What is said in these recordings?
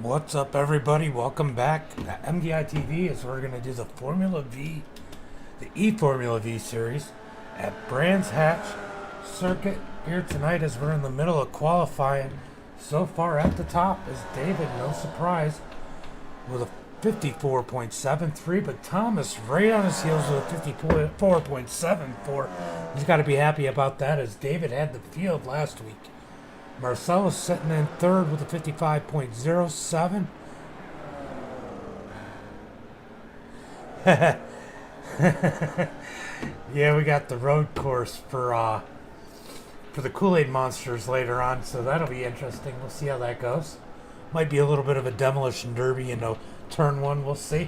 What's up, everybody? Welcome back to MDI TV as we're going to do the Formula V, the eFormula V series at Brands Hatch Circuit here tonight as we're in the middle of qualifying. So far at the top is David, no surprise, with a 54.73, but Thomas right on his heels with a 54.74. He's got to be happy about that as David had the field last week. Marcellus sitting in third with a 55.07. Yeah, we got the road course for the Kool-Aid Monsters later on, so that'll be interesting. We'll see how that goes. Might be a little bit of a demolition derby, turn one. We'll see.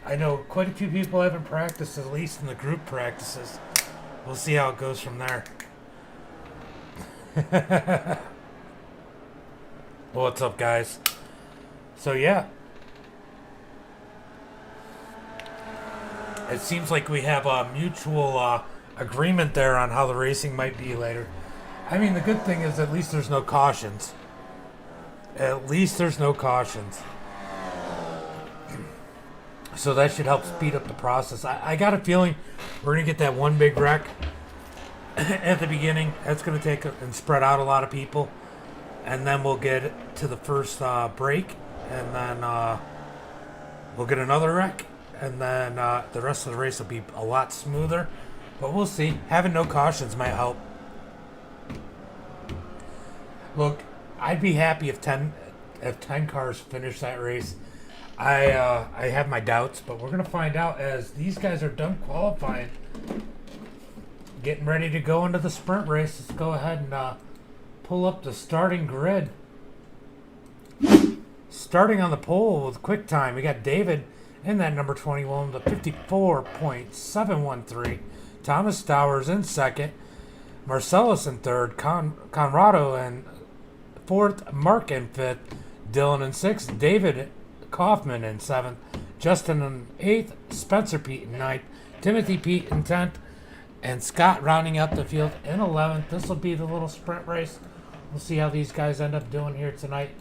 I know quite a few people haven't practiced, at least in the group practices. We'll see how it goes from there. What's up, guys? So yeah, it seems like we have a mutual agreement there on how the racing might be later. I mean, the good thing is at least there's no cautions. At least there's no cautions. So that should help speed up the process. I got a feeling we're going to get that one big wreck at the beginning. That's going to take and spread out a lot of people. And then we'll get to the first break. And then we'll get another wreck. And then the rest of the race will be a lot smoother. But we'll see. Having no cautions might help. Look, I'd be happy if 10 cars finish that race. I have my doubts, but we're going to find out as these guys are done qualifying. Getting ready to go into the sprint race. Let's go ahead and pull up the starting grid. Starting on the pole with quick time, we got David in that number 21 with a 54.713. Thomas Stowers in second. Marcellus in third. Conrado in fourth. Mark in fifth. Dylan in sixth. David Kaufman in seventh. Justin in eighth. Spencer Pete in ninth. Timothy Pete in 10th. And Scott rounding out the field in 11th. This will be the little sprint race. We'll see how these guys end up doing here tonight,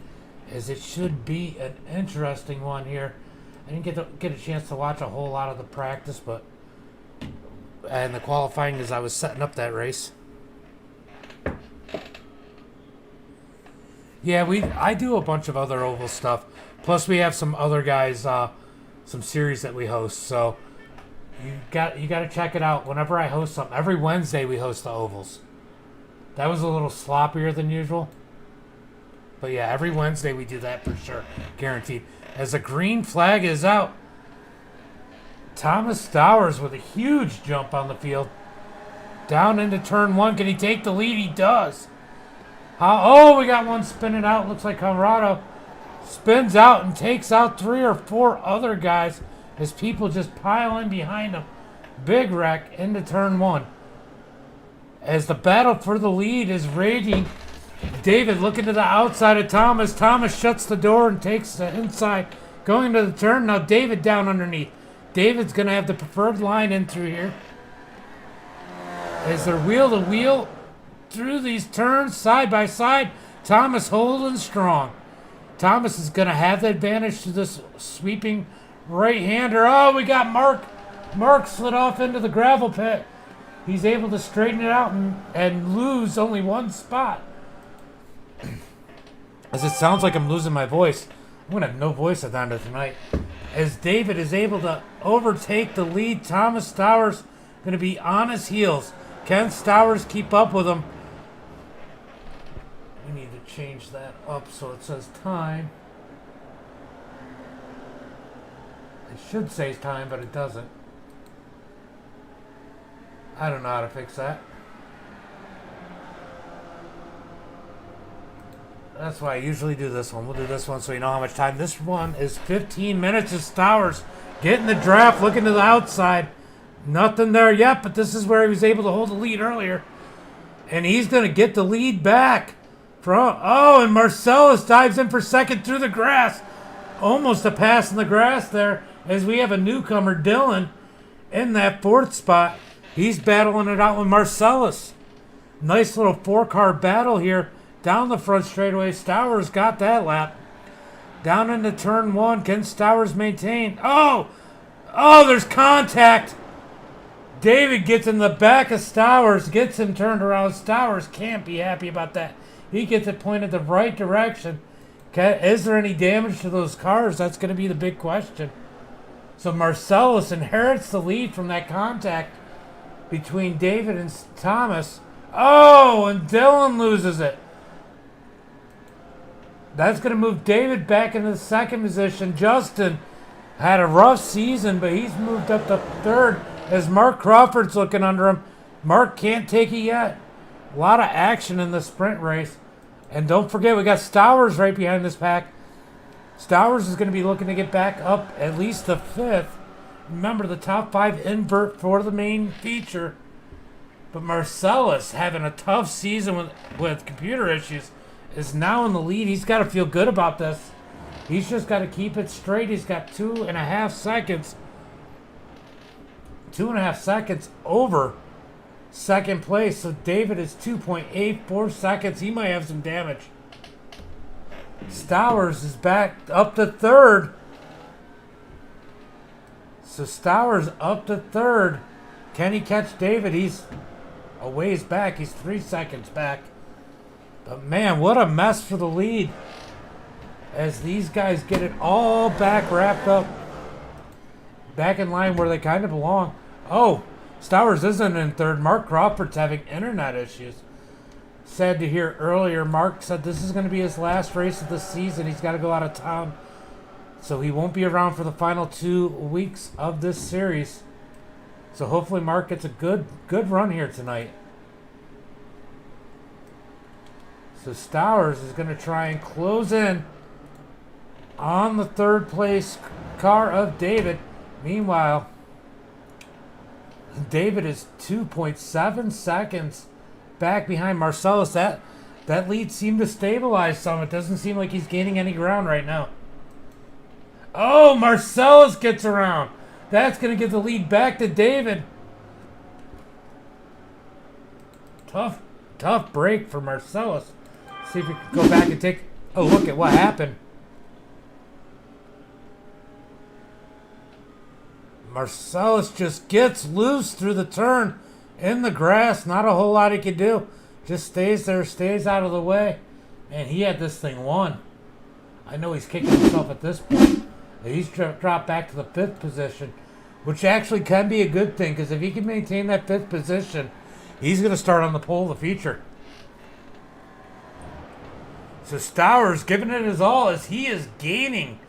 as it should be an interesting one here. I didn't get a chance to watch a whole lot of the practice, and the qualifying as I was setting up that race. Yeah, I do a bunch of other oval stuff. Plus, we have some other guys, some series that we host. So you got to check it out. Whenever I host something, every Wednesday we host the ovals. That was a little sloppier than usual, but yeah, every Wednesday we do that for sure, guaranteed. As the green flag is out, Thomas Stowers with a huge jump on the field, down into turn one. Can he take the lead? He does. Oh, we got one spinning out. Looks like Conrado spins out and takes out 3 or 4 other guys as people just pile in behind him. Big wreck into turn one. As the battle for the lead is raging, David looking to the outside of Thomas. Thomas shuts the door and takes the inside, going to the turn. Now David down underneath. David's going to have the preferred line in through here. As they're wheel to wheel through these turns, side by side, Thomas holding strong. Thomas is going to have the advantage to this sweeping right-hander. Oh, we got Mark. Mark slid off into the gravel pit. He's able to straighten it out and lose only one spot. As it sounds like I'm losing my voice, I'm going to have no voice at the end of tonight. As David is able to overtake the lead, Thomas Stowers going to be on his heels. Can Stowers keep up with him? We need to change that up so it says time. It should say time, but it doesn't. I don't know how to fix that. That's why I usually do this one. We'll do this one so you know how much time. This one is 15 minutes of Stowers getting the draft, looking to the outside. Nothing there yet, but this is where he was able to hold the lead earlier. And he's going to get the lead back. And Marcellus dives in for second through the grass. Almost a pass in the grass there as we have a newcomer, Dylan, in that fourth spot. He's battling it out with Marcellus. Nice little 4-car battle here down the front straightaway. Stowers got that lap. Down into turn 1. Can Stowers maintain? Oh! Oh, there's contact! David gets in the back of Stowers, gets him turned around. Stowers can't be happy about that. He gets it pointed the right direction. Is there any damage to those cars? That's going to be the big question. So Marcellus inherits the lead from that contact between David and Thomas. Oh, and Dylan loses it. That's going to move David back into the second position. Justin had a rough season, but he's moved up to third as Mark Crawford's looking under him. Mark can't take it yet. A lot of action in the sprint race. And don't forget, we got Stowers right behind this pack. Stowers is going to be looking to get back up at least the 5th. Remember, the top 5 invert for the main feature. But Marcellus, having a tough season with computer issues, is now in the lead. He's got to feel good about this. He's just got to keep it straight. He's got 2.5 seconds. 2.5 seconds over second place. So David is 2.84 seconds. He might have some damage. Stowers is back up to third. So Stowers up to third. Can he catch David? He's a ways back. He's 3 seconds back. But man, what a mess for the lead. As these guys get it all back wrapped up. Back in line where they kind of belong. Oh, Stowers isn't in third. Mark Crawford's having internet issues. Sad to hear earlier. Mark said this is going to be his last race of the season. He's got to go out of town. So he won't be around for the final 2 weeks of this series. So hopefully Mark gets a good run here tonight. So Stowers is going to try and close in on the third place car of David. Meanwhile, David is 2.7 seconds back behind Marcellus. That lead seemed to stabilize some. It doesn't seem like he's gaining any ground right now. Oh, Marcellus gets around. That's going to give the lead back to David. Tough break for Marcellus. See if we can go back and take... Oh, look at what happened. Marcellus just gets loose through the turn in the grass. Not a whole lot he can do. Just stays there, stays out of the way. And he had this thing won. I know he's kicking himself at this point. He's dropped back to the 5th position, which actually can be a good thing, because if he can maintain that 5th position, he's going to start on the pole of the feature. So Stowers giving it his all as he is gaining.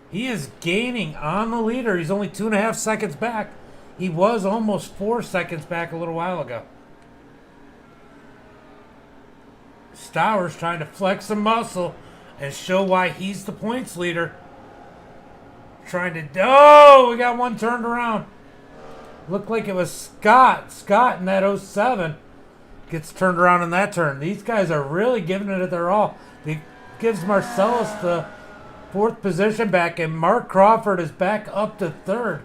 He is gaining on the leader. He's only 2.5 seconds back. He was almost 4 seconds back a little while ago. Stowers trying to flex some muscle and show why he's the points leader. Trying to... Oh, we got one turned around. Looked like it was Scott. Scott in that 07 gets turned around in that turn. These guys are really giving it their all. It gives Marcellus the 4th position back, and Mark Crawford is back up to 3rd.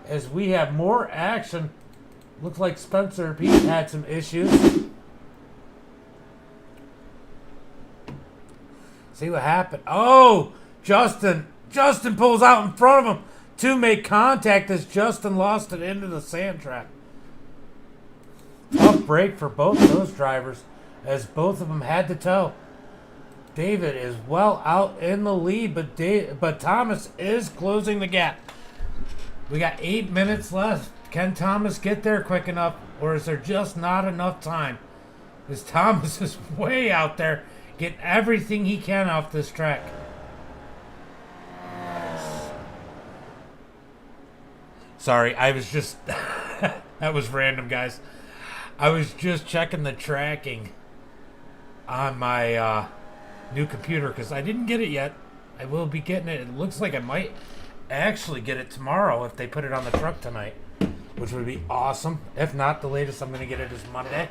As we have more action. Looks like Spencer Pete had some issues. See what happened. Oh, Justin pulls out in front of him to make contact as Justin lost it into the sand trap. Tough break for both of those drivers as both of them had to tow. David is well out in the lead, but Thomas is closing the gap. We got 8 minutes left. Can Thomas get there quick enough, or is there just not enough time? Because Thomas is way out there getting everything he can off this track. Sorry, I was just... that was random, guys. I was just checking the tracking on my new computer because I didn't get it yet. I will be getting it. It looks like I might actually get it tomorrow if they put it on the truck tonight, which would be awesome. If not, the latest I'm going to get it is Monday.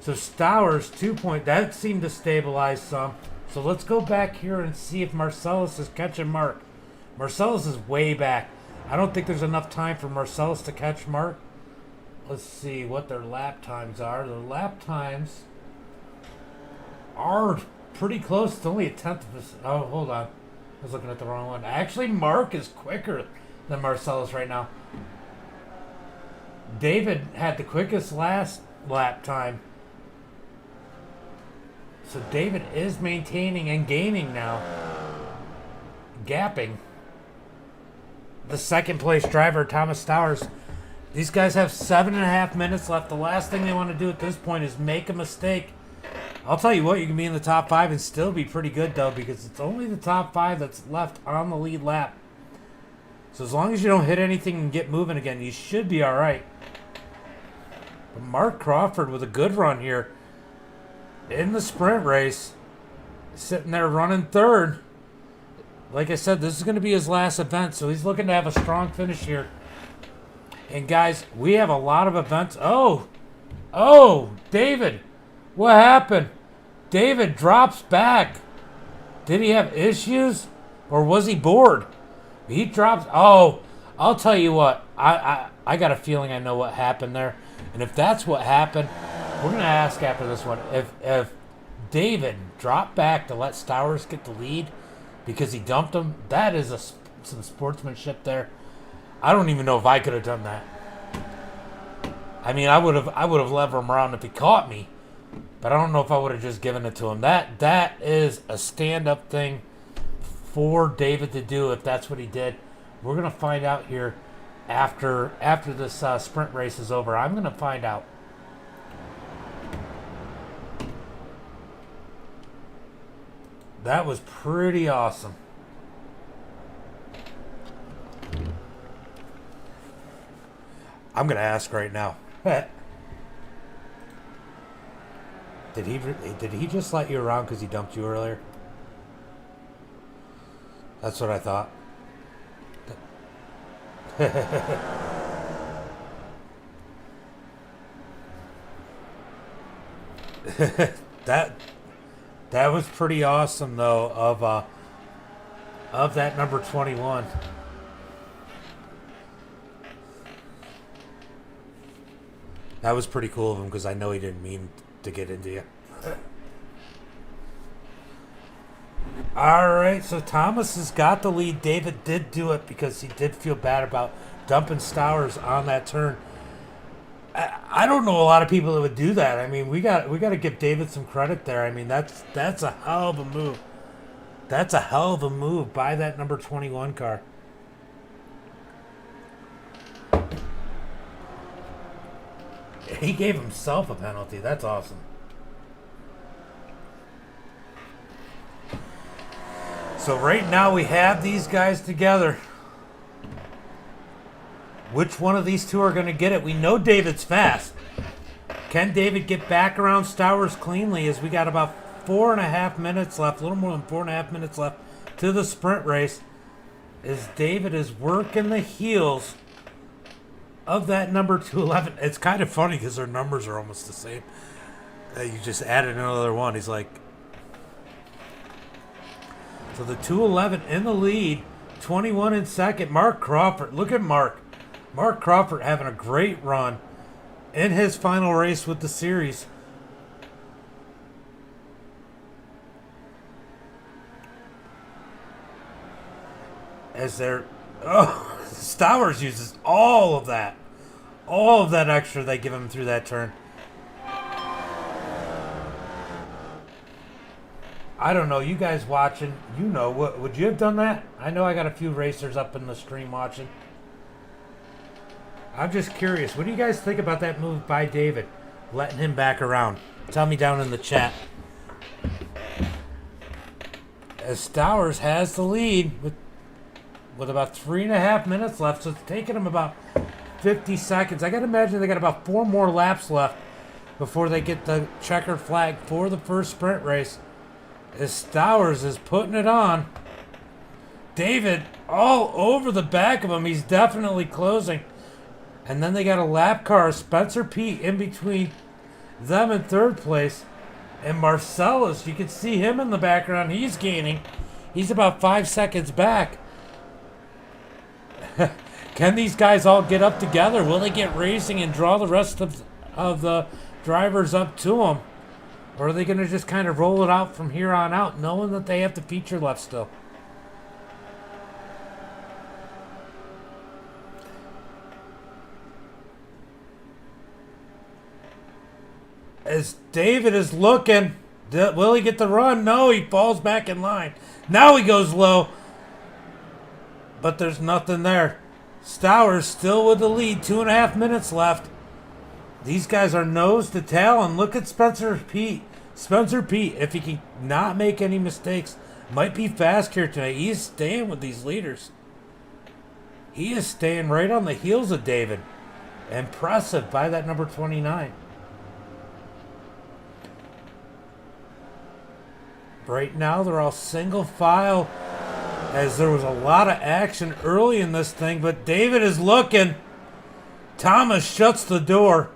So Stowers, 2 point. That seemed to stabilize some. So let's go back here and see if Marcellus is catching Mark. Marcellus is way back. I don't think there's enough time for Marcellus to catch Mark. Let's see what their lap times are. Their lap times are pretty close. It's only a tenth of a... Oh, hold on. I was looking at the wrong one. Actually, Mark is quicker than Marcellus right now. David had the quickest last lap time. So David is maintaining and gaining now. Gapping the second place driver, Thomas Stowers. These guys have 7.5 minutes left. The last thing they want to do at this point is make a mistake. I'll tell you what, you can be in the top 5 and still be pretty good, though, because it's only the top 5 that's left on the lead lap. So as long as you don't hit anything and get moving again, you should be all right. But Mark Crawford with a good run here in the sprint race, sitting there running third. Like I said, this is going to be his last event, so he's looking to have a strong finish here. And guys, we have a lot of events. Oh, David, what happened? David drops back. Did he have issues, or was he bored? He drops. Oh, I'll tell you what. I got a feeling I know what happened there, and if that's what happened, we're gonna ask after this one if David dropped back to let Stowers get the lead because he dumped him. That is some sportsmanship there. I don't even know if I could have done that. I mean, I would have levered him around if he caught me, but I don't know if I would have just given it to him. That is a stand-up thing for David to do if that's what he did. We're gonna find out here after this sprint race is over. I'm gonna find out. That was pretty awesome. I'm gonna ask right now. Did he just let you around because he dumped you earlier? That's what I thought. That was pretty awesome though of that number 21. That was pretty cool of him because I know he didn't mean to get into you. All right, so Thomas has got the lead. David did do it because he did feel bad about dumping Stowers on that turn. I don't know a lot of people that would do that. I mean, we got to give David some credit there. I mean, that's a hell of a move. That's a hell of a move by that number 21 car. He gave himself a penalty. That's awesome. So right now we have these guys together. Which one of these two are going to get it? We know David's fast. Can David get back around Stowers cleanly as we got about 4.5 minutes left, a little more than 4.5 minutes left to the sprint race, as David is working the heels of that number 211. It's kind of funny because their numbers are almost the same. You just added another one. He's like... So the 211 in the lead, 21 in second. Mark Crawford. Look at Mark. Mark Crawford having a great run in his final race with the series. As they're... Oh, Stowers uses all of that. All of that extra they give him through that turn. I don't know, you guys watching, you know, what would you have done that? I know I got a few racers up in the stream watching. I'm just curious, what do you guys think about that move by David? Letting him back around. Tell me down in the chat. As Stowers has the lead with about 3.5 minutes left, so it's taking him about 50 seconds. I got to imagine they got about 4 more laps left before they get the checkered flag for the first sprint race. As Stowers is putting it on. David all over the back of him. He's definitely closing. And then they got a lap car, Spencer Pete, in between them in third place. And Marcellus, you can see him in the background. He's gaining. He's about 5 seconds back. Can these guys all get up together? Will they get racing and draw the rest of the drivers up to them? Or are they going to just kind of roll it out from here on out, knowing that they have the feature left still? As David is looking, will he get the run? No, he falls back in line. Now he goes low, but there's nothing there. Stowers still with the lead, 2.5 minutes left. These guys are nose to tail, and look at Spencer Pete. Spencer Pete, if he can not make any mistakes, might be fast here tonight. He is staying with these leaders. He is staying right on the heels of David. Impressive by that number 29. Right now, they're all single file, as there was a lot of action early in this thing, but David is looking. Thomas shuts the door.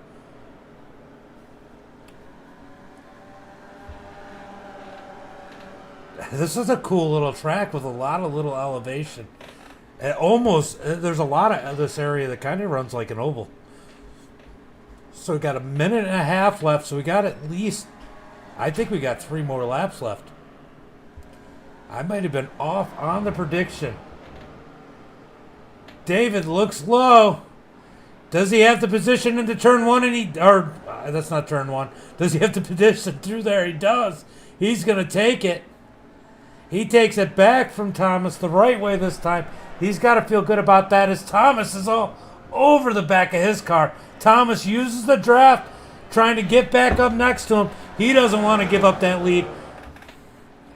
This is a cool little track with a lot of little elevation. There's a lot of this area that kind of runs like an oval. So we got 1.5 minutes left, so we got at least, I think we got 3 more laps left. I might have been off on the prediction. David looks low. Does he have the position into turn 1? That's not turn 1. Does he have the position through there? He does. He's going to take it. He takes it back from Thomas the right way this time. He's got to feel good about that, as Thomas is all over the back of his car. Thomas uses the draft, trying to get back up next to him. He doesn't want to give up that lead.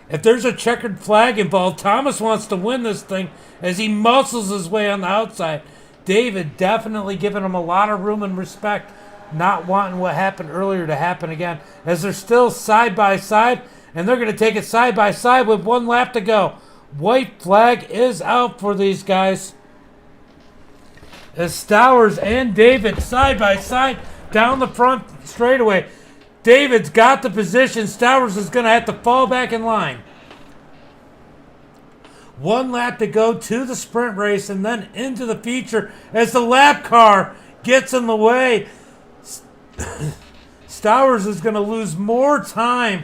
If there's a checkered flag involved, Thomas wants to win this thing as he muscles his way on the outside. David definitely giving him a lot of room and respect, not wanting what happened earlier to happen again, as they're still side by side, and they're going to take it side by side with 1 lap to go. White flag is out for these guys, as Stowers and David side by side down the front straightaway. David's got the position. Stowers is going to have to fall back in line. 1 lap to go to the sprint race and then into the feature as the lap car gets in the way. Stowers is going to lose more time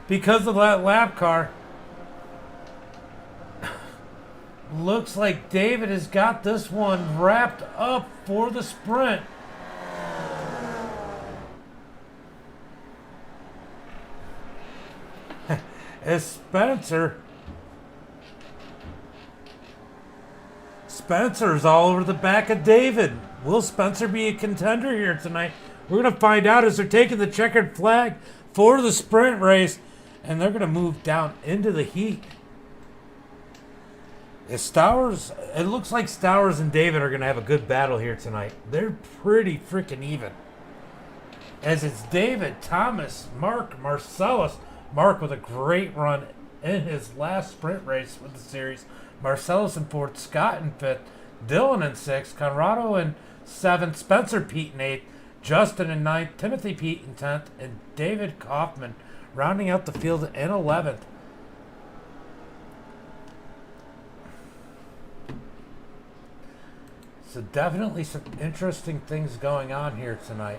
because of that lap car. Looks like David has got this one wrapped up for the sprint. As Spencer's all over the back of David. Will Spencer be a contender here tonight? We're going to find out as they're taking the checkered flag for the sprint race, and they're going to move down into the heat. As Stowers, it looks like Stowers and David are going to have a good battle here tonight. They're pretty freaking even. As it's David, Thomas, Mark, Marcellus. Mark with a great run in his last sprint race with the series. Marcellus in 4th, Scott in 5th, Dylan in 6th, Conrado in 7th, Spencer Pete in 8th, Justin in 9th, Timothy Pete in 10th, and David Kaufman rounding out the field in 11th. So definitely some interesting things going on here tonight.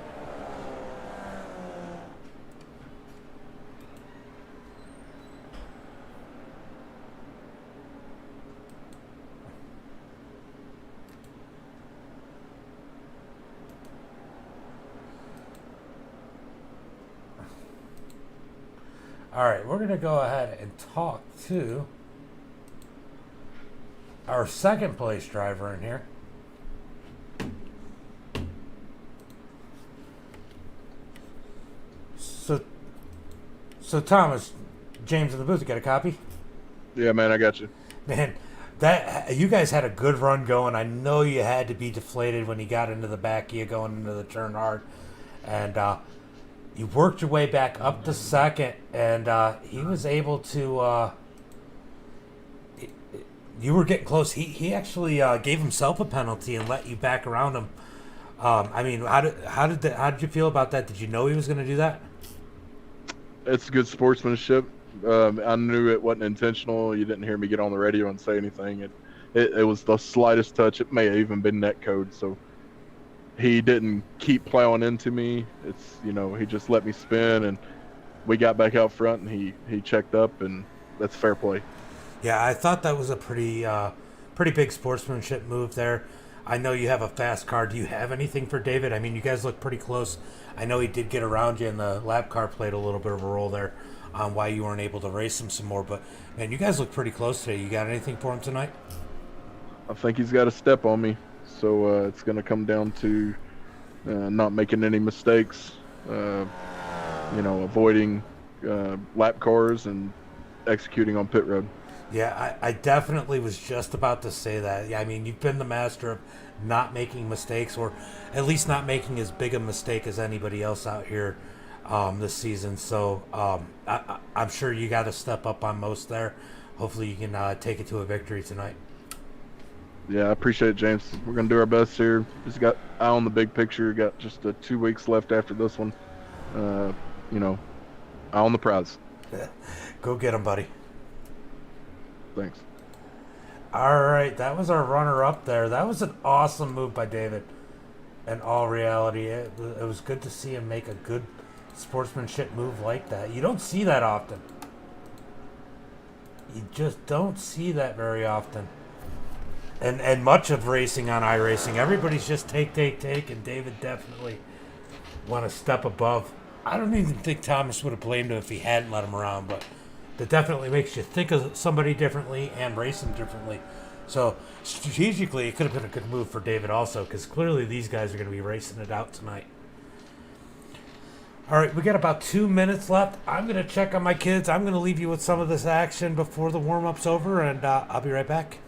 All right, we're going to go ahead and talk to our second place driver in here. So Thomas, James in the booth, you got a copy? Yeah, man, I got you. Man, that you guys had a good run going. I know you had to be deflated when you got into the back of you going into the turn hard. And you worked your way back up to second, and he was able to you were getting close. He actually gave himself a penalty and let you back around him. I mean, how did you feel about that? Did you know he was going to do that? It's good sportsmanship. I knew it wasn't intentional. You didn't hear me get on the radio and say anything. It was the slightest touch. It may have even been net code. So he didn't keep plowing into me. It's, he just let me spin, and we got back out front and he checked up, and that's fair play. Yeah, I thought that was a pretty big sportsmanship move there. I know you have a fast car. Do you have anything for David? I mean, you guys look pretty close. I know he did get around you, and the lap car played a little bit of a role there on why you weren't able to race him some more. But, man, you guys look pretty close today. You got anything for him tonight? I think he's got a step on me, so it's going to come down to not making any mistakes, avoiding lap cars and executing on pit road. Yeah, I definitely was just about to say that. Yeah, I mean, you've been the master of not making mistakes, or at least not making as big a mistake as anybody else out here this season. So I'm sure you got to step up on most there. Hopefully you can take it to a victory tonight. Yeah, I appreciate it, James. We're going to do our best here. Just got eye on the big picture. Got just 2 weeks left after this one. Eye on the prize. Go get him, buddy. Thanks. All right, that was our runner-up there. That was an awesome move by David. In all reality, it was good to see him make a good sportsmanship move like that. You don't see that often. You just don't see that very often. And much of racing on iRacing, everybody's just take, and David definitely went a step above. I don't even think Thomas would have blamed him if he hadn't let him around, but that definitely makes you think of somebody differently and race them differently. So strategically, it could have been a good move for David also, because clearly these guys are going to be racing it out tonight. All right, we got about 2 minutes left. I'm going to check on my kids. I'm going to leave you with some of this action before the warm-up's over, and I'll be right back.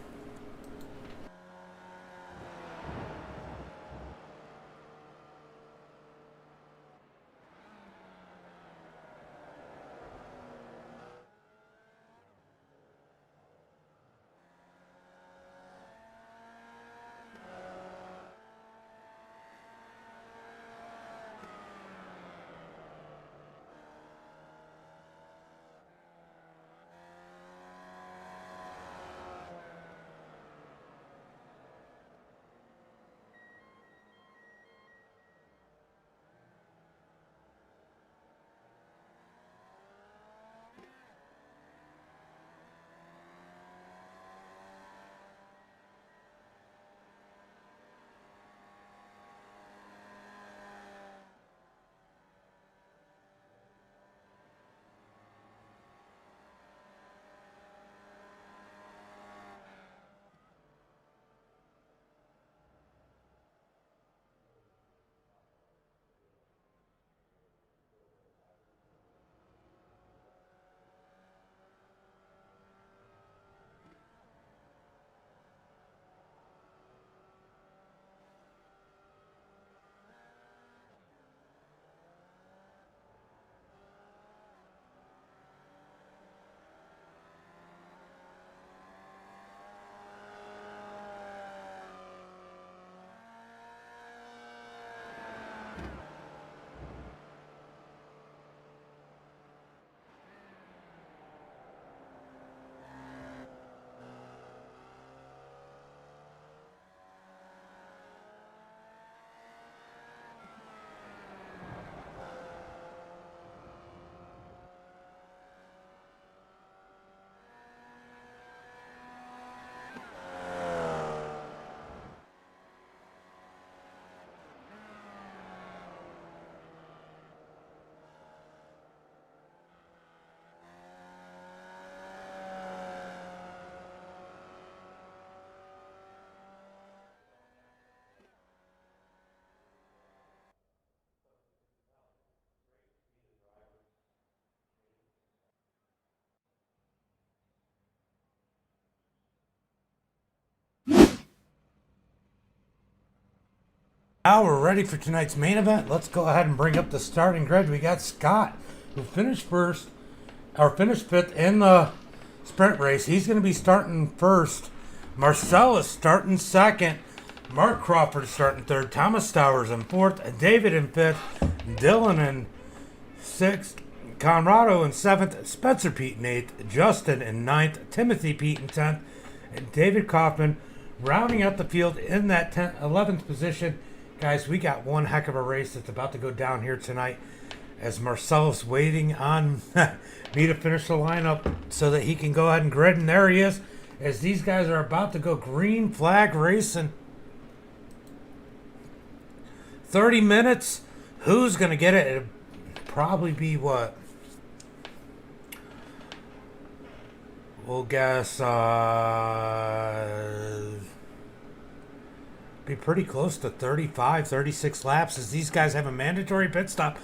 Now we're ready for tonight's main event. Let's go ahead and bring up the starting grid. We got Scott, who finished fifth in the sprint race. He's going to be starting first. Marcellus starting second. Mark Crawford starting third. Thomas Stowers in fourth. David in fifth. Dylan in sixth. Conrado in seventh. Spencer Pete in eighth. Justin in ninth. Timothy Pete in 10th. And David Kaufman rounding out the field in that 11th position. Guys, we got one heck of a race that's about to go down here tonight. as Marcellus waiting on me to finish the lineup so that he can go ahead and grid. And there he is, as these guys are about to go green flag racing. 30 minutes. Who's going to get it? It'll probably be what? We'll guess be pretty close to 35, 36 laps as these guys have a mandatory pit stop.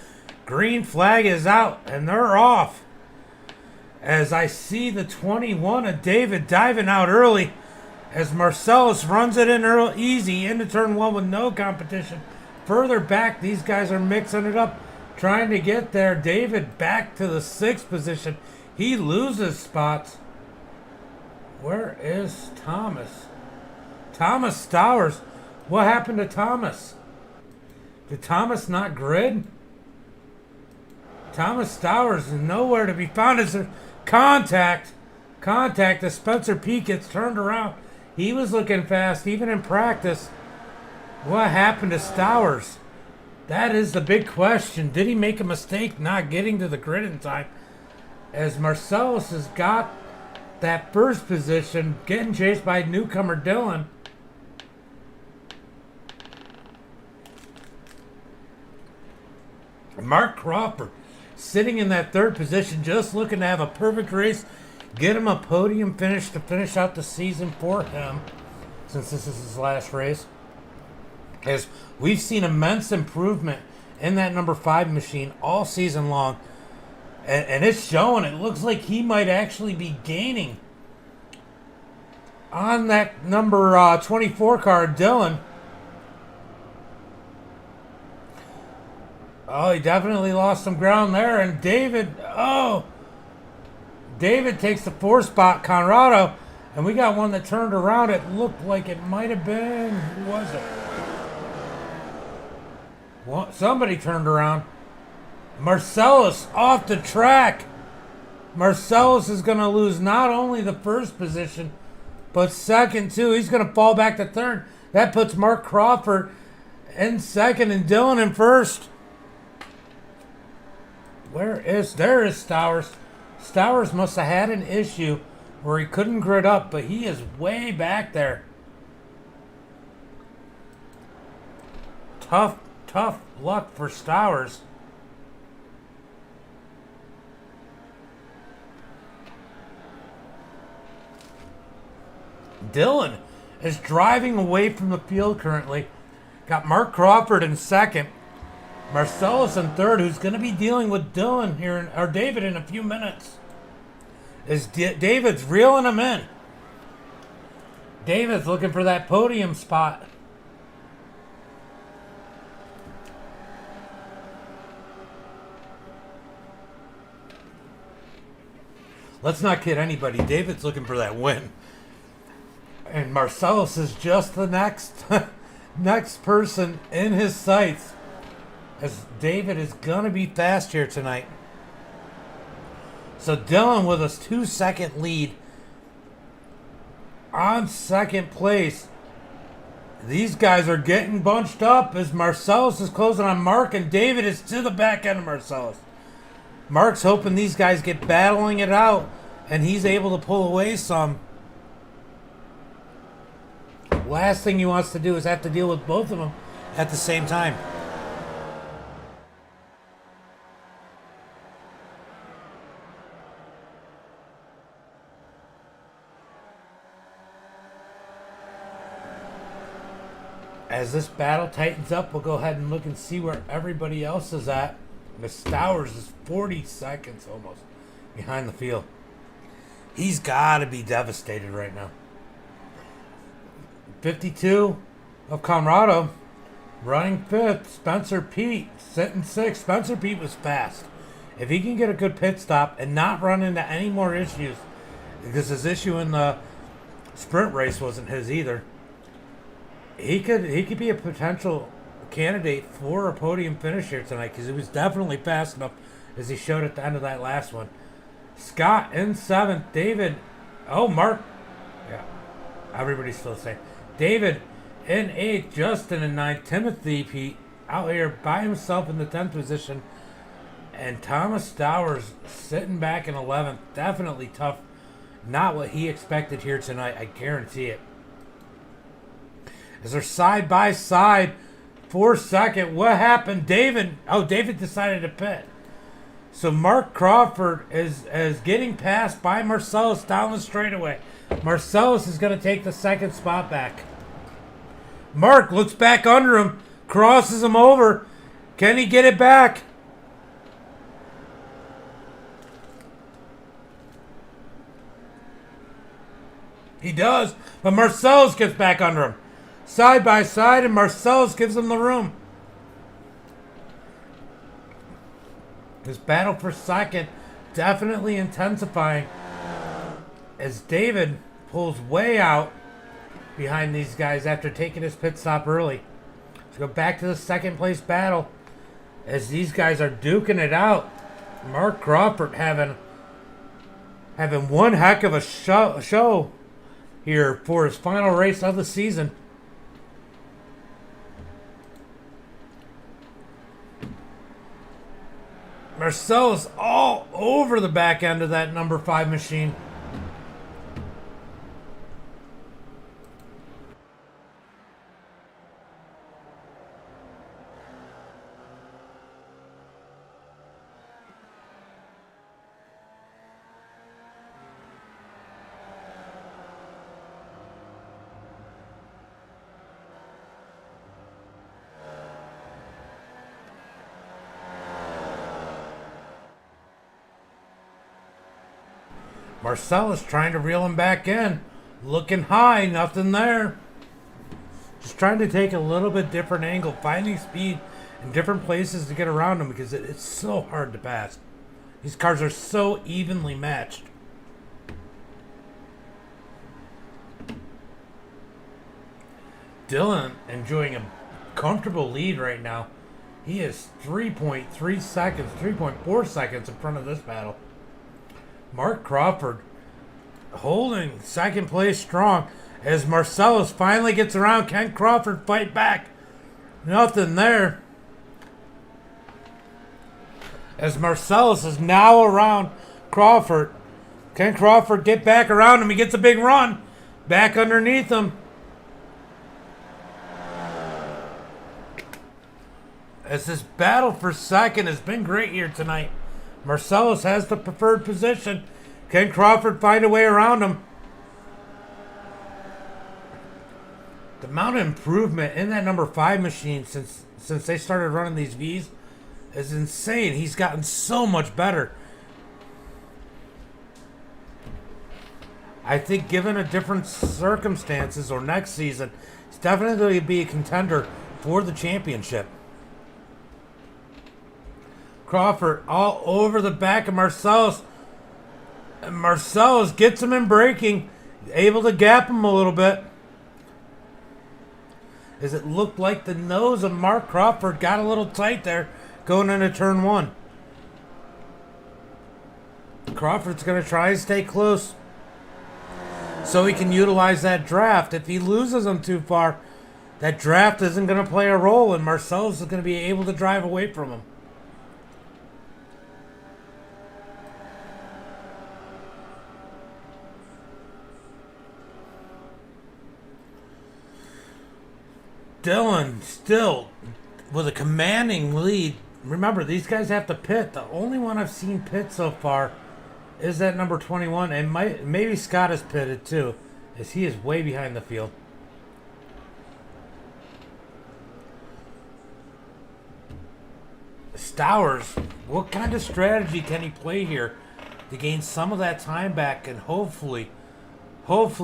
Green flag is out and they're off. As I see the 21 of David diving out early as Marcellus runs it in early, easy into turn one with no competition. Further back, these guys are mixing it up, trying to get there. David back to the 6th position. He loses spots. Where is Thomas? Thomas Stowers. What happened to Thomas? Did Thomas not grid? Thomas Stowers is nowhere to be found. Is there contact? Contact as Spencer Peak gets turned around. He was looking fast, even in practice. What happened to Stowers? That is the big question. Did he make a mistake not getting to the grid in time? As Marcellus has got that first position, getting chased by newcomer Dylan. Mark Crawford sitting in that 3rd position, just looking to have a perfect race, get him a podium finish to finish out the season for him, since this is his last race. As we've seen immense improvement in that number 5 machine all season long, and it's showing. It looks like he might actually be gaining on that number 24 car, Dylan. Oh, he definitely lost some ground there. And David, David takes the 4th spot, Conrado. And we got one that turned around. It looked like it might have been, who was it? Well, somebody turned around. Marcellus off the track. Marcellus is going to lose not only the 1st position, but 2nd too. He's going to fall back to 3rd. That puts Mark Crawford in 2nd and Dylan in 1st. There is Stowers. Stowers must have had an issue where he couldn't grid up, but he is way back there. Tough luck for Stowers. Dylan is driving away from the field currently. Got Mark Crawford in 2nd. Marcellus in 3rd, who's going to be dealing with Dylan here, or David, in a few minutes. David's reeling him in. David's looking for that podium spot. Let's not kid anybody. David's looking for that win. And Marcellus is just the next person in his sights, as David is going to be fast here tonight. So Dylan with a 2-second lead on 2nd place. These guys are getting bunched up as Marcellus is closing on Mark, and David is to the back end of Marcellus. Mark's hoping these guys get battling it out and he's able to pull away some. Last thing he wants to do is have to deal with both of them at the same time. As this battle tightens up, we'll go ahead and look and see where everybody else is at. Miss Stowers is 40 seconds almost behind the field. He's got to be devastated right now. 52 of Conrado running 5th. Spencer Pete sitting 6th. Spencer Pete was fast. If he can get a good pit stop and not run into any more issues, because his issue in the sprint race wasn't his either, he could be a potential candidate for a podium finish here tonight, because he was definitely fast enough, as he showed at the end of that last one. Scott in 7th. David, Mark, yeah, everybody's still the same. David in 8th. Justin in 9th. Timothy Pete out here by himself in the 10th position. And Thomas Stowers sitting back in 11th. Definitely tough. Not what he expected here tonight. I guarantee it. As they're side by side for second. What happened? David decided to pit. So Mark Crawford is getting passed by Marcellus down the straightaway. Marcellus is going to take the second spot back. Mark looks back under him. Crosses him over. Can he get it back? He does, but Marcellus gets back under him. Side by side, and Marcellus gives him the room. This battle for second definitely intensifying as David pulls way out behind these guys after taking his pit stop early. Let's go back to the second place battle as these guys are duking it out. Mark Crawford having one heck of a show here for his final race of the season. Marcellus all over the back end of that number 5 machine. Marcellus trying to reel him back in. Looking high, nothing there. Just trying to take a little bit different angle, finding speed in different places to get around him because it's so hard to pass. These cars are so evenly matched. Dylan enjoying a comfortable lead right now. He is 3.3 seconds, 3.4 seconds in front of this battle. Mark Crawford holding second place strong as Marcellus finally gets around. Can Crawford fight back? Nothing there. As Marcellus is now around Crawford. Can Crawford get back around him? He gets a big run. Back underneath him. As this battle for second has been great here tonight. Marcellus has the preferred position. Can Crawford find a way around him? The amount of improvement in that number 5 machine since they started running these V's is insane. He's gotten so much better. I think given a different circumstances or next season, he's definitely going to be a contender for the championship. Crawford all over the back of Marcellus. And Marcellus gets him in braking. Able to gap him a little bit. As it looked like the nose of Mark Crawford got a little tight there going into turn 1. Crawford's going to try to stay close so he can utilize that draft. If he loses him too far, that draft isn't going to play a role and Marcellus is going to be able to drive away from him. Dylan still with a commanding lead. Remember, these guys have to pit. The only one I've seen pit so far is that number 21. And maybe Scott has pitted too, as he is way behind the field. Stowers, what kind of strategy can he play here to gain some of that time back and hopefully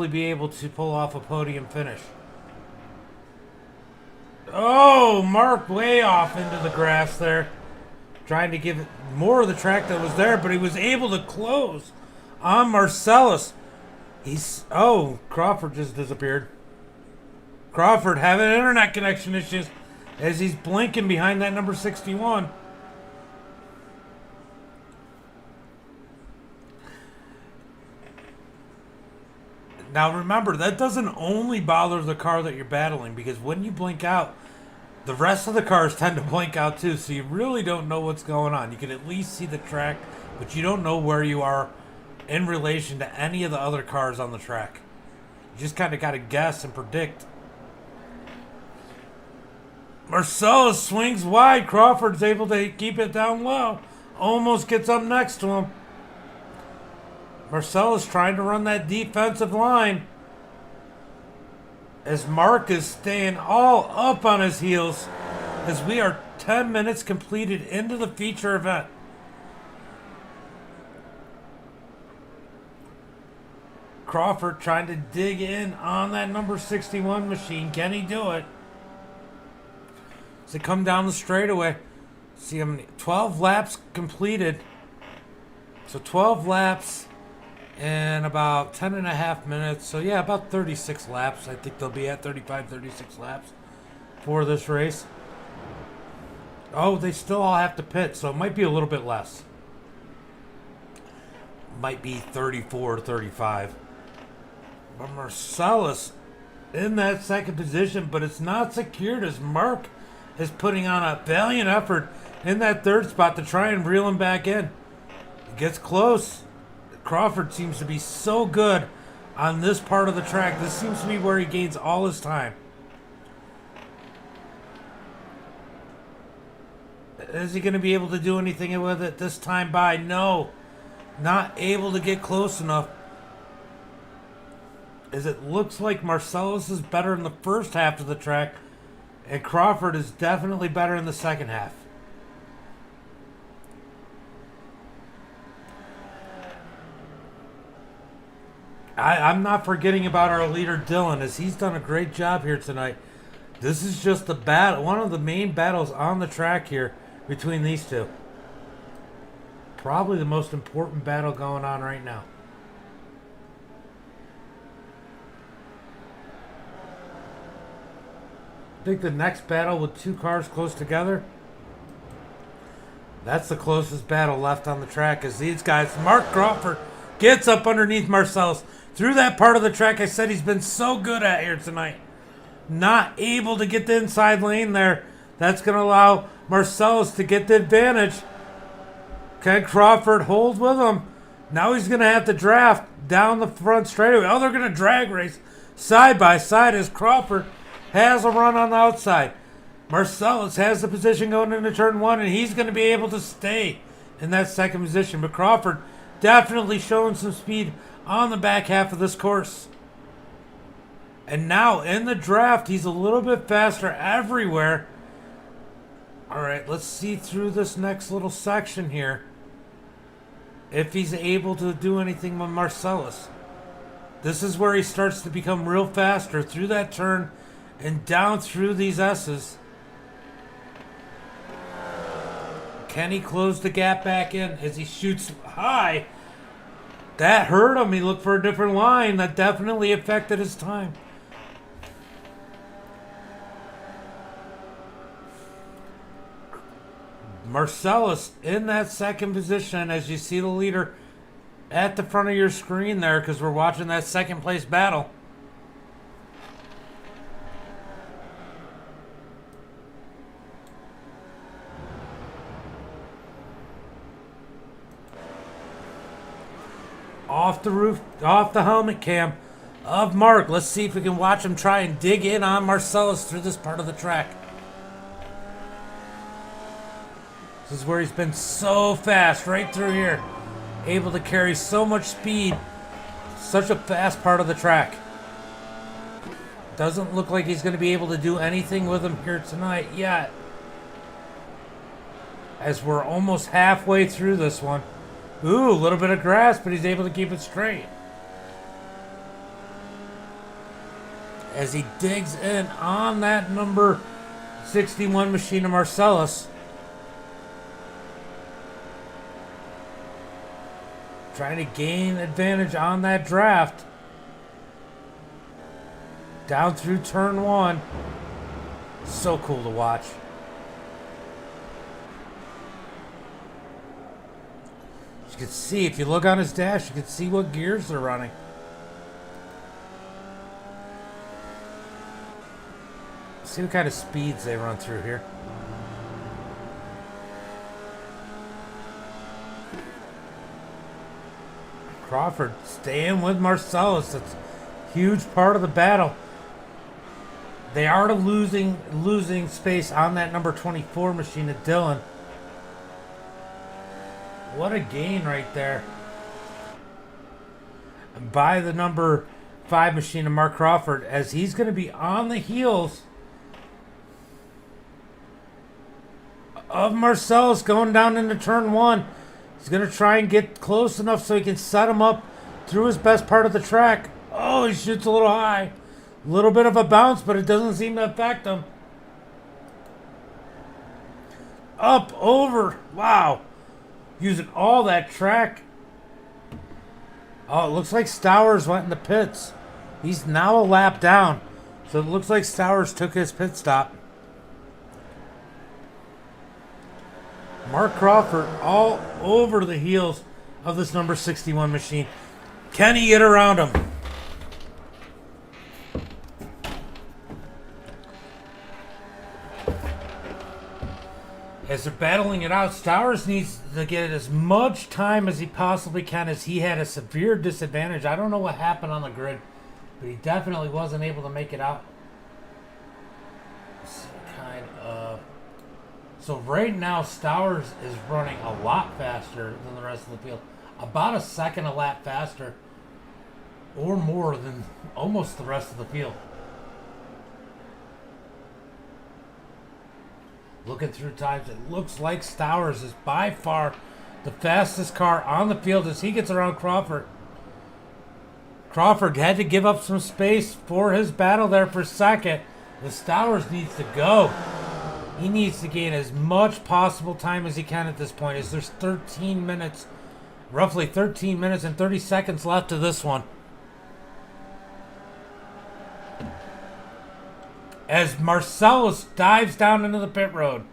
be able to pull off a podium finish? Oh, Mark way off into the grass there. Trying to give it more of the track that was there, but he was able to close on Marcellus. Crawford just disappeared. Crawford having internet connection issues as he's blinking behind that number 61. Now remember, that doesn't only bother the car that you're battling, because when you blink out, The rest of the cars tend to blink out too, so you really don't know what's going on. You can at least see the track, but you don't know where you are in relation to any of the other cars on the track. You just kind of got to guess and predict. Marcellus swings wide. Crawford's able to keep it down low. Almost gets up next to him. Marcellus trying to run that defensive line. As Mark is staying all up on his heels as we are 10 minutes completed into the feature event. Crawford trying to dig in on that number 61 machine. Can he do it? As they come down the straightaway, see how many 12 laps completed. So 12 laps in about 10 and a half minutes. So yeah, about 36 laps. I think they'll be at 35, 36 laps for this race. Oh, they still all have to pit, so it might be a little bit less. Might be 34, 35. But Marcellus in that second position, but it's not secured as Mark is putting on a valiant effort in that third spot to try and reel him back in. He gets close. Crawford seems to be so good on this part of the track. This seems to be where he gains all his time. Is he going to be able to do anything with it this time by? No. Not able to get close enough. As it looks like Marcellus is better in the first half of the track, and Crawford is definitely better in the second half. I'm not forgetting about our leader Dylan, as he's done a great job here tonight. This is just the battle, one of the main battles on the track here between these two. Probably the most important battle going on right now. I think the next battle with two cars close together, that's the closest battle left on the track, as these guys, Mark Crawford gets up underneath Marcellus. Through that part of the track I said he's been so good at here tonight. Not able to get the inside lane there. That's going to allow Marcellus to get the advantage. Can Crawford hold with him? Now he's going to have to draft down the front straightaway. Oh, they're going to drag race side by side as Crawford has a run on the outside. Marcellus has the position going into turn one, and he's going to be able to stay in that second position. But Crawford definitely showing some speed on the back half of this course. And now in the draft, he's a little bit faster everywhere. All right, let's see through this next little section here if he's able to do anything with Marcellus. This is where he starts to become real faster through that turn and down through these S's. Can he close the gap back in as he shoots high? That hurt him. He looked for a different line. That definitely affected his time. Marcellus in that second position, as you see the leader at the front of your screen there, because we're watching that second place battle. Off the roof, off the helmet cam of Mark. Let's see if we can watch him try and dig in on Marcellus through this part of the track. This is where he's been so fast, right through here. Able to carry so much speed. Such a fast part of the track. Doesn't look like he's going to be able to do anything with him here tonight yet. As we're almost halfway through this one. Ooh, a little bit of grass, but he's able to keep it straight. As he digs in on that number 61 machine of Marcellus. Trying to gain advantage on that draft. Down through turn one. So cool to watch. You can see, if you look on his dash, you can see what gears they're running. See what kind of speeds they run through here. Crawford staying with Marcellus. That's a huge part of the battle. They are losing space on that number 24 machine at Dillon. What a gain right there. And by the number 5 machine of Mark Crawford, as he's going to be on the heels of Marcellus going down into turn 1. He's going to try and get close enough so he can set him up through his best part of the track. Oh, he shoots a little high. A little bit of a bounce, but it doesn't seem to affect him. Up, over. Wow. Using all that track. Oh, it looks like Stowers went in the pits. He's now a lap down. So it looks like Stowers took his pit stop. Mark Crawford all over the heels of this number 61 machine. Can he get around him? As they're battling it out, Stowers needs to get as much time as he possibly can, as he had a severe disadvantage. I don't know what happened on the grid, but he definitely wasn't able to make it out. So right now, Stowers is running a lot faster than the rest of the field. About a second a lap faster, or more than almost the rest of the field. Looking through times, it looks like Stowers is by far the fastest car on the field as he gets around Crawford. Crawford had to give up some space for his battle there for second. The Stowers needs to go. He needs to gain as much possible time as he can at this point, as there's 13 minutes, roughly 13 minutes and 30 seconds left of this one. As Marcellus dives down into the pit road.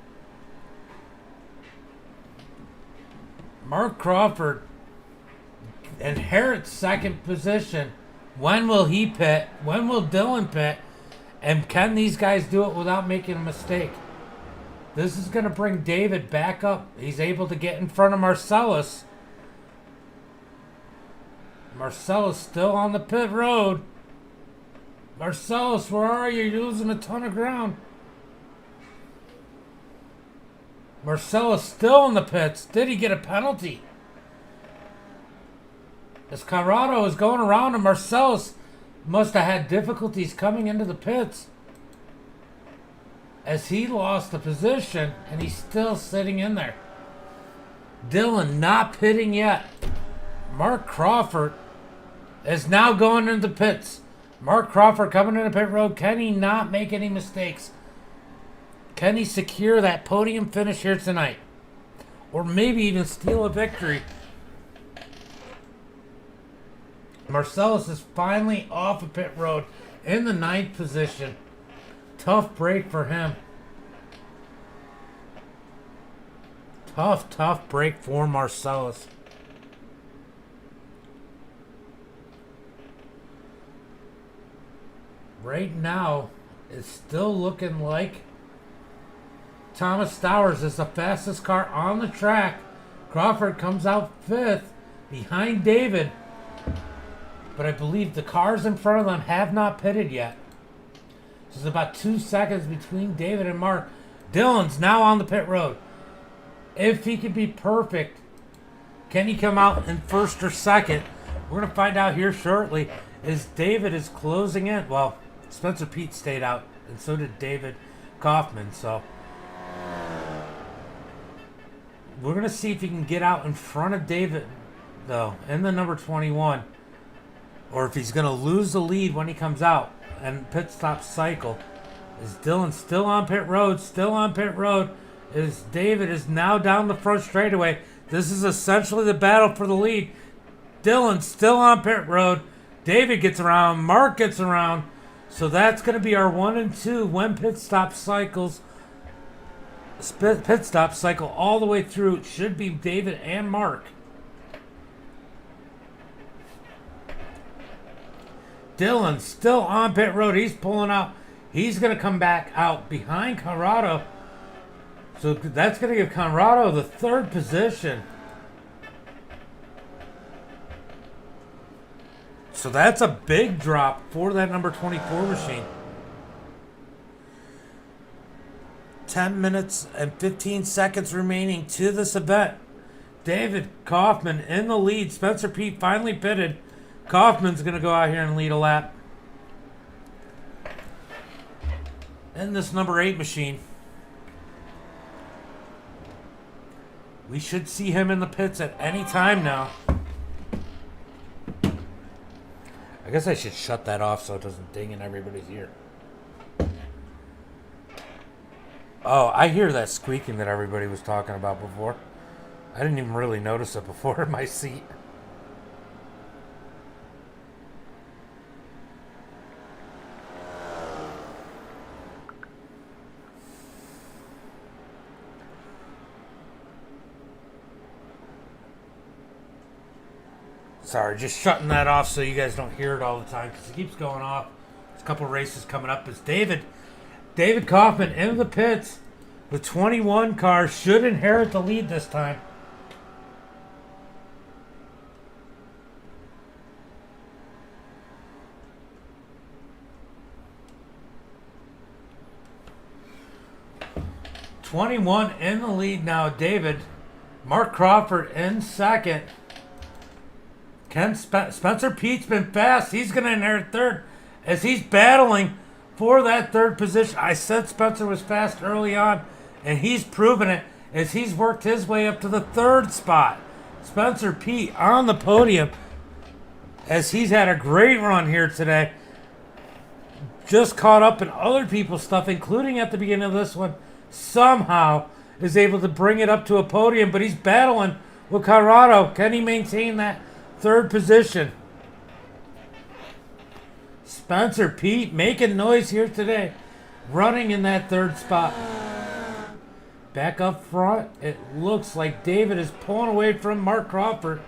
Mark Crawford inherits second position. When will he pit? When will Dillon pit? And can these guys do it without making a mistake? This is going to bring David back up. He's able to get in front of Marcellus. Marcellus still on the pit road. Marcellus, where are you? You're losing a ton of ground. Marcellus still in the pits. Did he get a penalty? As Colorado is going around him, Marcellus must have had difficulties coming into the pits, as he lost the position and he's still sitting in there. Dillon not pitting yet. Mark Crawford is now going into the pits. Mark Crawford coming into pit road. Can he not make any mistakes? Can he secure that podium finish here tonight? Or maybe even steal a victory? Marcellus is finally off of pit road in the 9th position. Tough break for him. Tough break for Marcellus. Right now, it's still looking like Thomas Stowers is the fastest car on the track. Crawford comes out 5th behind David. But I believe the cars in front of them have not pitted yet. There's about 2 seconds between David and Mark. Dillon's now on the pit road. If he can be perfect, can he come out in first or second? We're going to find out here shortly, as David is closing in. Well, Spencer Pete stayed out, and so did David Kaufman. So we're going to see if he can get out in front of David, though, in the number 21. Or if he's going to lose the lead when he comes out and pit stop cycle. Is Dillon still on pit road? Still on pit road. Is David is now down the front straightaway. This is essentially the battle for the lead. Dillon still on pit road. David gets around. Mark gets around. So that's going to be our 1 and 2 when pit stop cycles. Pit stop cycle all the way through. It should be David and Mark. Dillon still on pit road. He's pulling out. He's going to come back out behind Conrado. So that's going to give Conrado the 3rd position. So that's a big drop for that number 24 machine. 10 minutes and 15 seconds remaining to this event. David Kaufman in the lead. Spencer Pete finally pitted. Kaufman's going to go out here and lead a lap. In this number 8 machine. We should see him in the pits at any time now. I guess I should shut that off so it doesn't ding in everybody's ear. Oh, I hear that squeaking that everybody was talking about before. I didn't even really notice it before in my seat. Sorry, just shutting that off so you guys don't hear it all the time because it keeps going off. There's a couple races coming up. It's David Kaufman in the pits with 21 cars. Should inherit the lead this time. '21 in the lead now, David. Mark Crawford in second. Spencer Pete's been fast. He's going to inherit 3rd as he's battling for that 3rd position. I said Spencer was fast early on, and he's proven it as he's worked his way up to the 3rd spot. Spencer Pete on the podium as he's had a great run here today. Just caught up in other people's stuff, including at the beginning of this one. Somehow is able to bring it up to a podium, but he's battling with Conrado. Can he maintain that 3rd position? Spencer Pete making noise here today, running in that 3rd spot. Back up front, it looks like David is pulling away from Mark Crawford.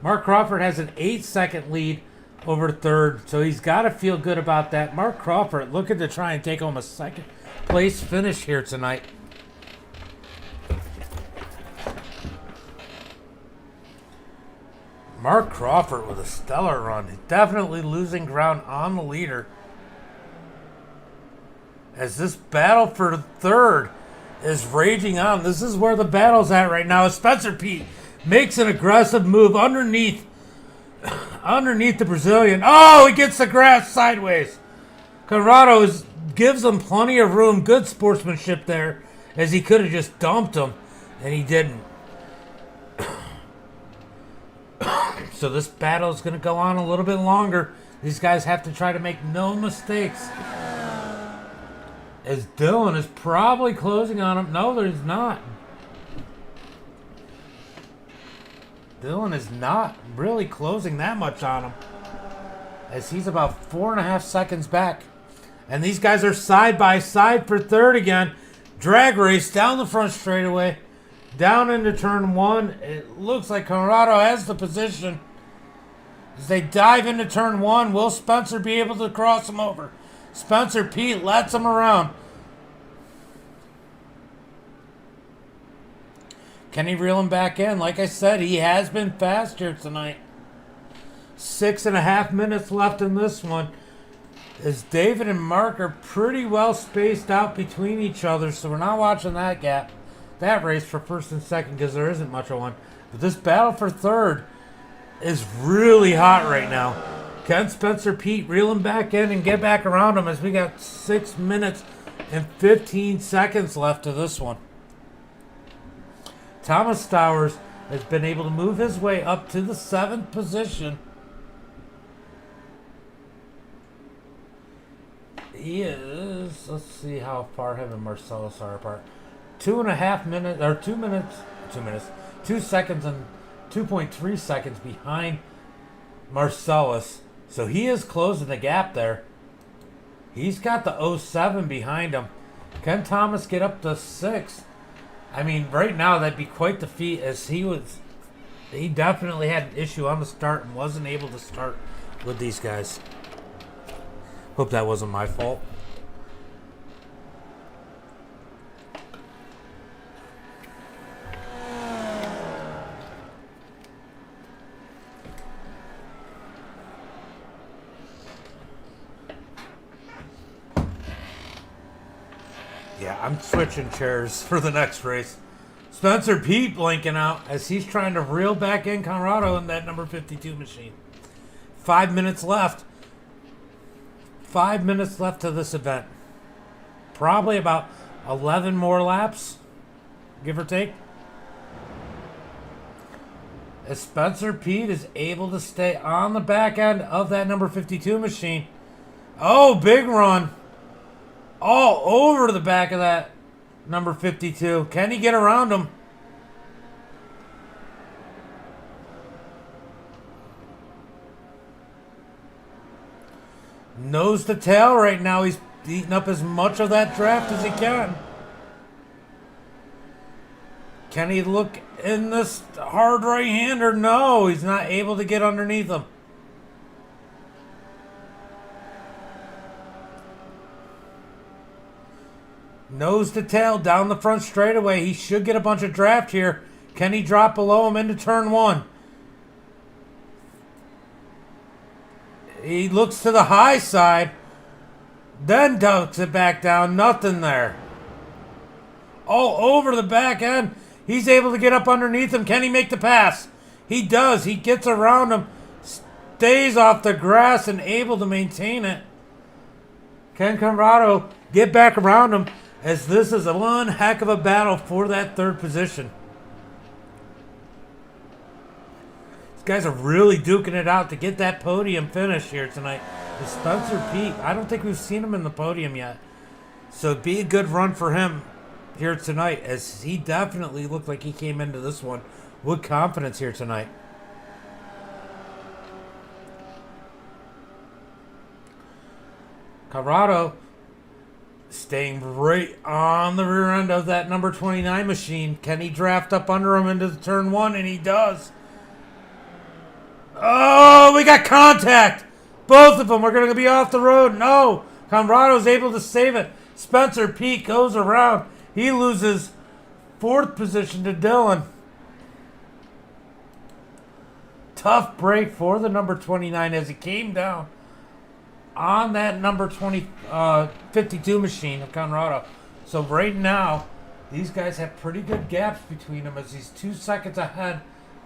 Mark Crawford has an 8-second lead over 3rd, so he's got to feel good about that. Mark Crawford looking to try and take home a 2nd place finish here tonight. Mark Crawford with a stellar run. Definitely losing ground on the leader. As this battle for 3rd is raging on. This is where the battle's at right now. As Spencer Pete makes an aggressive move underneath the Brazilian. Oh, he gets the grass sideways. Conrado gives him plenty of room. Good sportsmanship there, as he could have just dumped him, and he didn't. So this battle is going to go on a little bit longer. These guys have to try to make no mistakes. As Dylan is probably closing on him. No, there's not. Dylan is not really closing that much on him, as he's about 4.5 seconds back. And these guys are side by side for 3rd again. Drag race down the front straightaway. Down into turn 1. It looks like Conrado has the position. As they dive into turn 1, will Spencer be able to cross him over? Spencer Pete lets him around. Can he reel him back in? Like I said, he has been fast here tonight. 6.5 minutes left in this one. As David and Mark are pretty well spaced out between each other, so we're not watching that gap. That race for 1st and 2nd because there isn't much of one. But this battle for 3rd is really hot right now. Can Spencer Pete reel him back in and get back around him as we got 6 minutes and 15 seconds left of this one. Thomas Stowers has been able to move his way up to the 7th position. He is, let's see how far him and Marcellus are apart. 2.5 minutes, or 2 minutes, 2 seconds and 2.3 seconds behind Marcellus. So he is closing the gap there. He's got the 07 behind him. Can Thomas get up to 6th? I mean, right now that'd be quite the feat, as he definitely had an issue on the start and wasn't able to start with these guys. Hope that wasn't my fault. Yeah, I'm switching chairs for the next race. Spencer Pete blinking out as he's trying to reel back in Colorado in that number 52 machine. 5 minutes left. 5 minutes left to this event. Probably about 11 more laps, give or take. As Spencer Pete is able to stay on the back end of that number 52 machine. Oh, big run. All over the back of that number 52. Can he get around him? Nose to tail right now. He's eating up as much of that draft as he can. Can he look in this hard right-hander? No, he's not able to get underneath him. Nose to tail down the front straightaway. He should get a bunch of draft here. Can he drop below him into turn one? He looks to the high side, then ducks it back down. Nothing there. All over the back end. He's able to get up underneath him. Can he make the pass? He does. He gets around him, stays off the grass, and able to maintain it. Can Conrado get back around him? As this is one heck of a battle for that third position. These guys are really duking it out to get that podium finish here tonight. With Spencer Pete, I don't think we've seen him in the podium yet. So it'd be a good run for him here tonight, as he definitely looked like he came into this one with confidence here tonight. Conrado staying right on the rear end of that number 29 machine. Can he draft up under him into the turn one? And he does. Oh, we got contact. Both of them are going to be off the road. No. Conrado's able to save it. Spencer Pete goes around. He loses fourth position to Dylan. Tough break for the number 29 as he came down on that number 52 machine of Conrado. So right now, these guys have pretty good gaps between them as he's 2 seconds ahead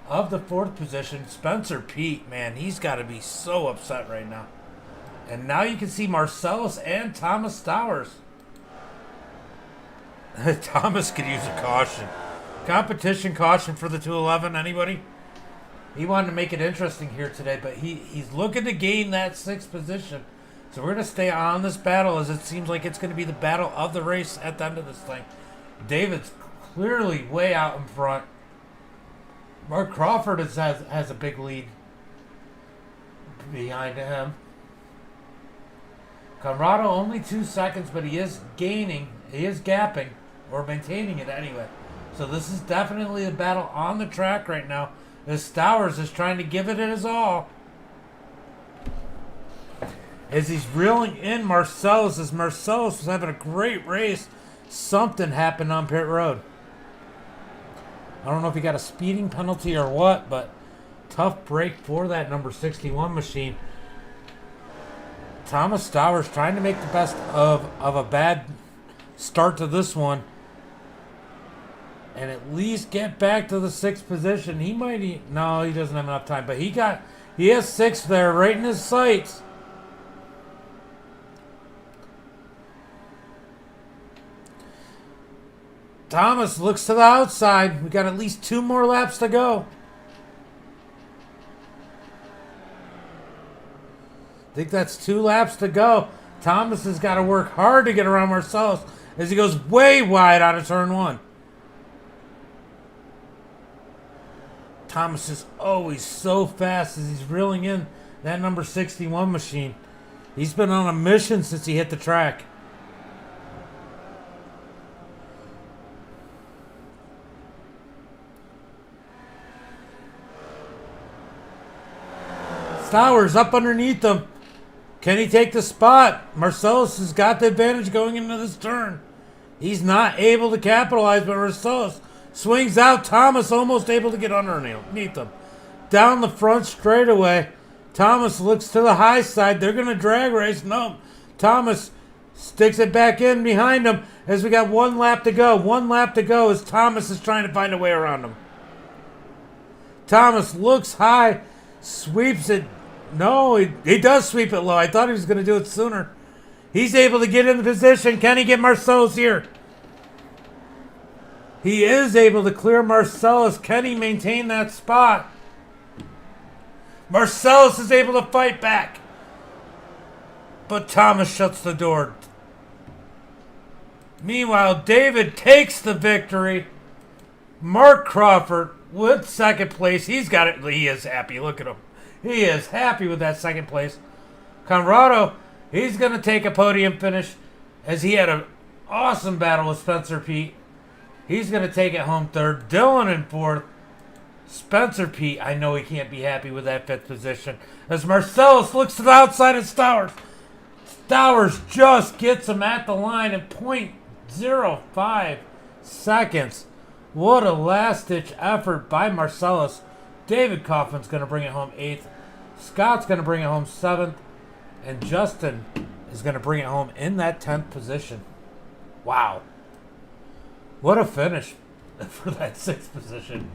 of the fourth position. Spencer Pete, man, he's got to be so upset right now. And now you can see Marcellus and Thomas Stowers. Thomas could use a caution. Competition caution for the 211, anybody? He wanted to make it interesting here today, but he's looking to gain that sixth position. So we're going to stay on this battle as it seems like it's going to be the battle of the race at the end of this thing. David's clearly way out in front. Mark Crawford has a big lead behind him. Conrado only 2 seconds, but he is gaining. He is gapping, or maintaining it anyway. So this is definitely a battle on the track right now. As Stowers is trying to give it his all. As he's reeling in Marcellus, as Marcellus was having a great race, something happened on pit road. I don't know if he got a speeding penalty or what, but tough break for that number 61 machine. Thomas Stowers trying to make the best of a bad start to this one and at least get back to the sixth position. He might, no, he doesn't have enough time, but he has sixth there right in his sights. Thomas looks to the outside. We got at least 2 more laps to go. I think that's 2 laps to go. Thomas has got to work hard to get around Marcellus as he goes way wide out of turn one. Thomas is always so fast as he's reeling in that number 61 machine. He's been on a mission since he hit the track. Stowers up underneath him. Can he take the spot? Marcellus has got the advantage going into this turn. He's not able to capitalize, but Marcellus swings out. Thomas almost able to get underneath him. Down the front straightaway. Thomas looks to the high side. They're going to drag race. No. Thomas Sticks it back in behind him as we got 1 lap to go. 1 lap to go as Thomas is trying to find a way around him. Thomas looks high, sweeps it. No, he does sweep it low. I thought he was going to do it sooner. He's able to get in the position. Can he get Marcellus here? He is able to clear Marcellus. Can he maintain that spot? Marcellus is able to fight back. But Thomas shuts the door. Meanwhile, David takes the victory. Mark Crawford with second place. He's got it. He is happy. Look at him. He is happy with that second place. Conrado, he's going to take a podium finish as he had an awesome battle with Spencer Pete. He's going to take it home third. Dylan in fourth. Spencer Pete, I know he can't be happy with that fifth position. As Marcellus looks to the outside of Stowers. Stowers just gets him at the line in .05 seconds. What a last-ditch effort by Marcellus. David Kaufman's going to bring it home 8th. Scott's going to bring it home 7th. And Justin is going to bring it home in that 10th position. Wow. What a finish for that 6th position.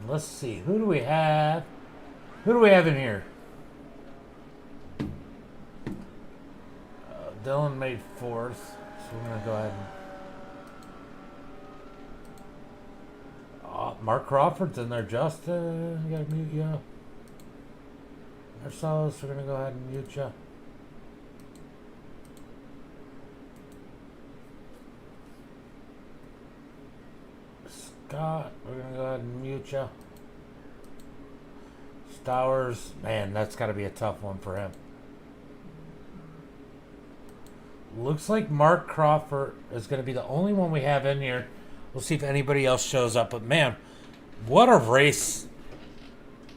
Let's see. Who do we have? Who do we have in here? Dylan made 4th. So we're going to go ahead and... Mark Crawford's in there. Justin, you got to mute you. Marcellus, we're going to go ahead and mute you. Scott, we're going to go ahead and mute you. Stowers, man, that's got to be a tough one for him. Looks like Mark Crawford is going to be the only one we have in here. We'll see if anybody else shows up. But, man, what a race.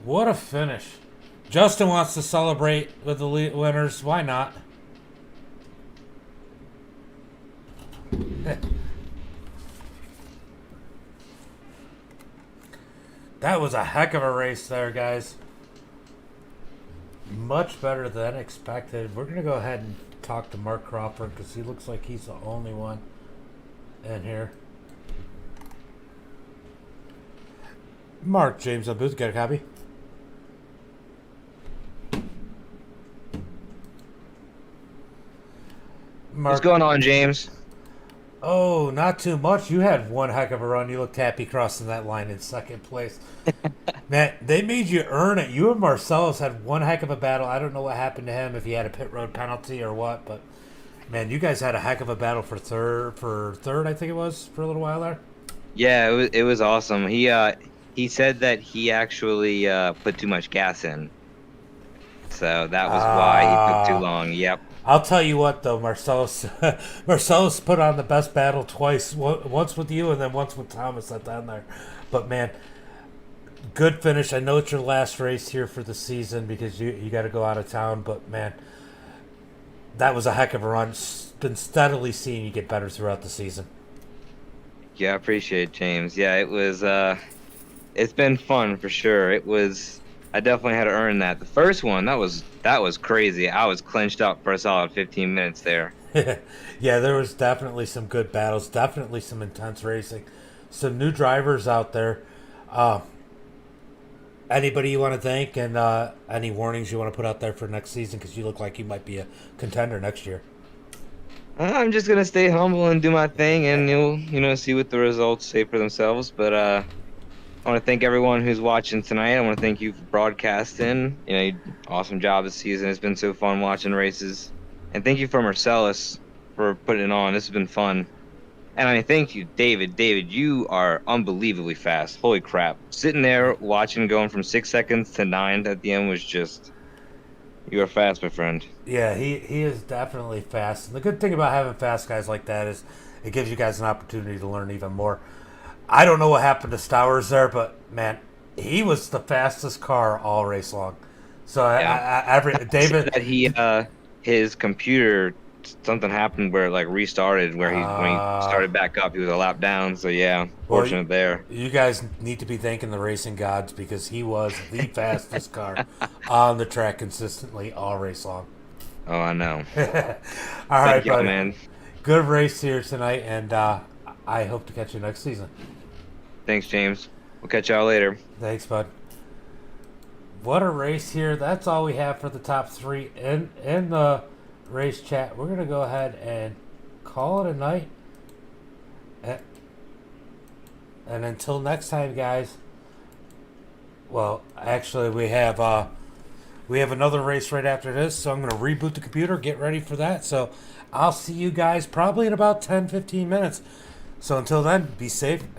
What a finish. Justin wants to celebrate with the winners. Why not? That was a heck of a race there, guys. Much better than expected. We're going to go ahead and talk to Mark Crawford because he looks like he's the only one in here. Mark, James on booth, got a copy? Mark. What's going on, James? Oh, not too much. You had one heck of a run. You looked happy crossing that line in second place. Man, they made you earn it. You and Marcellus had one heck of a battle. I don't know what happened to him, if he had a pit road penalty or what, but man, you guys had a heck of a battle for third, I think it was, for a little while there. Yeah, it was awesome. He said that he actually put too much gas in, so that was why he took too long. Yep. I'll tell you what, though, Marcellus put on the best battle twice. Once with you and then once with Thomas at the end there. But, man, good finish. I know it's your last race here for the season because you got to go out of town. But, man, that was a heck of a run. Been steadily seeing you get better throughout the season. Yeah, I appreciate it, James. Yeah, it was. It's been fun for sure. It was. I definitely had to earn that. The first one, that was crazy. I was clenched up for a solid 15 minutes there. Yeah, there was definitely some good battles, definitely some intense racing. Some new drivers out there. Anybody you want to thank, and any warnings you want to put out there for next season, because you look like you might be a contender next year. I'm just gonna stay humble and do my thing, and you'll see what the results say for themselves. But I want to thank everyone who's watching tonight. I want to thank you for broadcasting. You awesome job this season. It's been so fun watching races. And thank you for Marcellus for putting it on. This has been fun. And I thank you, David. David, you are unbelievably fast. Holy crap. Sitting there watching going from 6 seconds to 9 at the end was just... You are fast, my friend. Yeah, he is definitely fast. And the good thing about having fast guys like that is it gives you guys an opportunity to learn even more. I don't know what happened to Stowers there, but, man, he was the fastest car all race long. So, yeah. David... that his computer something happened where it like restarted where when he started back up, he was a lap down. So yeah, fortunate there. You guys need to be thanking the racing gods because he was the fastest car on the track consistently all race long. Oh, I know. All right, Thank you, buddy. man. Good race here tonight, and I hope to catch you next season. Thanks, James. We'll catch y'all later. Thanks, bud. What a race here. That's all we have for the top 3 in the race chat. We're going to go ahead and call it a night. And until next time, guys. Well, actually, we have another race right after this, so I'm going to reboot the computer, get ready for that. So I'll see you guys probably in about 10-15 minutes. So until then, be safe and